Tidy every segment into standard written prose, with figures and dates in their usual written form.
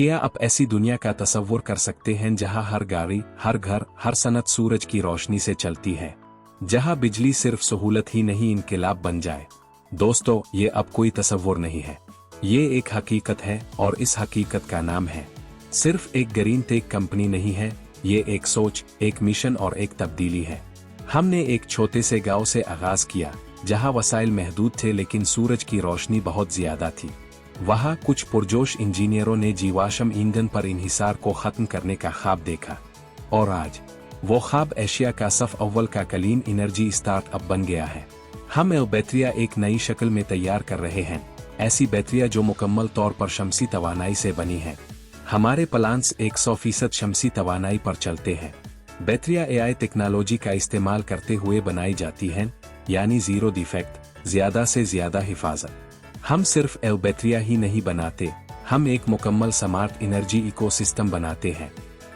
क्या आप ऐसी दुनिया का तसव्वुर कर सकते हैं जहां हर गाड़ी, हर घर, हर सनत सूरज की रोशनी से चलती है, जहां बिजली सिर्फ सहूलत ही नहीं इनकलाब बन जाए? दोस्तों, ये अब कोई तसव्वुर नहीं है, ये एक हकीकत है, और इस हकीकत का नाम है सिर्फ एक ग्रीन टेक कंपनी नहीं है, ये एक सोच, एक मिशन और एक तब्दीली है। हमने एक छोटे से गांव से आगाज किया, जहां वसाइल महदूद थे लेकिन सूरज की रोशनी बहुत ज्यादा थी। वहां कुछ पुरजोश इंजीनियरों ने जीवाश्म ईंधन पर इन्हिसार को खत्म करने का ख्वाब देखा, और आज वो ख्वाब एशिया का सफ अव्वल का क्लीन एनर्जी स्टार्टअप बन गया है। हम बैटरियां एक नई शक्ल में तैयार कर रहे हैं, ऐसी बैटरियां जो मुकम्मल तौर पर शमसी तवानाई से बनी हैं। हमारे प्लांट्स 100% शमसी तवानाई पर चलते हैं। बैटरियां एआई टेक्नोलॉजी का इस्तेमाल करते हुए बनाई जाती हैं, यानी जीरो डिफेक्ट, ज्यादा से ज्यादा हिफाजत। हम सिर्फ बैटरियां ही नहीं बनाते, हम एक मुकम्मल स्मार्ट एनर्जी इकोसिस्टम बनाते हैं,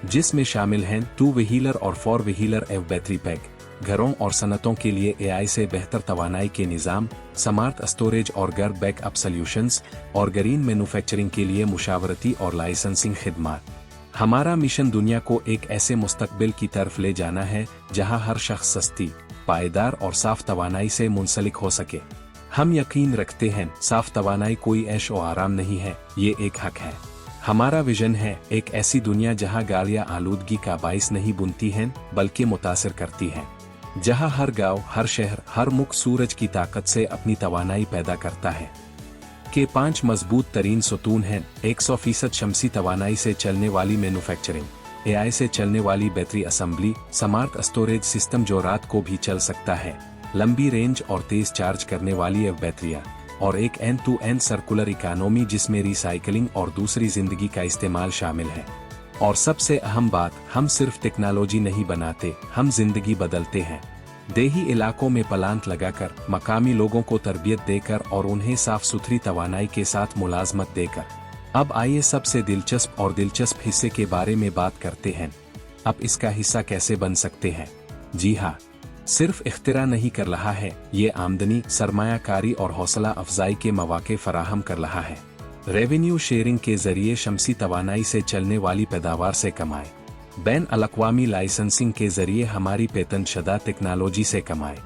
जिसमें शामिल हैं 2 व्हीलर और 4 व्हीलर बैटरी पैक, घरों और सनतों के लिए एआई से बेहतर तवानाई के निज़ाम, स्मार्ट स्टोरेज और घर बैकअप सॉल्यूशंस, और ग्रीन मैन्युफैक्चरिंग के लिए मुशावरती और लाइसेंसिंग खिदमात। हमारा मिशन दुनिया को एक ऐसे मुस्तकबिल की तरफ ले जाना है जहां हर शख्स सस्ती, पायदार और साफ तवानाई से मुंसलिक हो सके। हम यकीन रखते हैं साफ तवानाई कोई ऐश और आराम नहीं है, ये एक हक है। हमारा विजन है एक ऐसी दुनिया जहां गाड़ियां आलूदगी का बाइस नहीं बुनती हैं बल्कि मुतासिर करती हैं, जहां हर गांव, हर शहर, हर मुल्क सूरज की ताकत से अपनी तवानाई पैदा करता है। के 5 मजबूत तरीन सुतून हैं: 100% शमसी तवानाई से चलने वाली मैन्युफैक्चरिंग, एआई से चलने वाली battery assembly, smart storage system जो रात को भी चल सकता है, लंबी रेंज और तेज चार्ज करने वाली बैटरियां, और एक end to end circular economy जिसमें रिसाइकलिंग और दूसरी जिंदगी का इस्तेमाल शामिल है। और सबसे अहम बात, हम सिर्फ टेक्नोलॉजी नहीं बनाते, हम जिंदगी बदलते हैं। देही इलाकों में प्लांट लगाकर, मकामी लोगों को तरबियत देकर और उन्हें साफ सुथरी तवानाई के साथ मुलाजमत देकर। अब आइए सबसे दिलचस्प हिस्से के बारे में बात करते हैं। अब इसका हिस्सा कैसे बन सकते हैं? जी हाँ, सिर्फ इख्तिरा नहीं कर रहा है, ये आमदनी, सरमायाकारी और हौसला अफजाई के मौके फराहम कर रहा है। रेवेन्यू शेयरिंग के जरिए शमसी तवानाई से चलने वाली पैदावार से कमाए, बैन अल-अक़वामी लाइसेंसिंग के जरिए हमारी पेटेंट शुदा टेक्नोलॉजी से कमाए,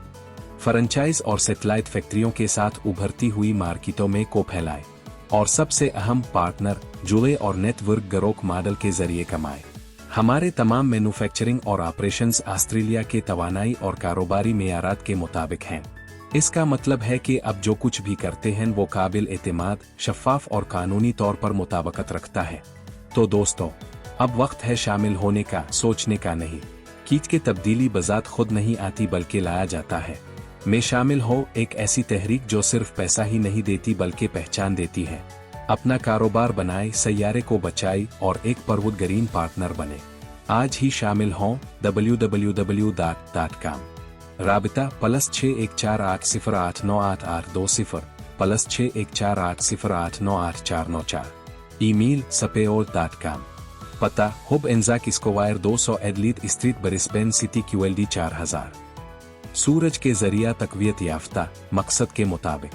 फ्रेंचाइज और सेटेलाइट फैक्ट्रियों के साथ उभरती हुई मार्केटों में को फैलाए, और सबसे अहम पार्टनर, जुड़े और नेटवर्क ग्रोथ मॉडल के जरिए कमाए। हमारे तमाम मैन्युफैक्चरिंग और ऑपरेशंस ऑस्ट्रेलिया के तवानाई और कारोबारी मेयारात के मुताबिक हैं। इसका मतलब है कि अब जो कुछ भी करते हैं वो काबिल एतमाद, शफ़ाफ और कानूनी तौर पर मुताबिकत रखता है। तो दोस्तों, अब वक्त है शामिल होने का, सोचने का नहीं। कीच के तब्दीली बजात खुद नहीं आती बल्कि लाया जाता है। में शामिल हो एक ऐसी तहरीक जो सिर्फ पैसा ही नहीं देती बल्कि पहचान देती है। अपना कारोबार बनाए, सैयारे को बचाए और एक परवरदिगार पार्टनर बने। आज ही शामिल हों www.com। राबिता +6148089820, +6148089494। Email sapeol.com। पता hub Anzac square 200 Adelaide street Brisbane city QLD 4000। सूरज के जरिया तकवीत याफ्ता, मकसद के मुताबिक।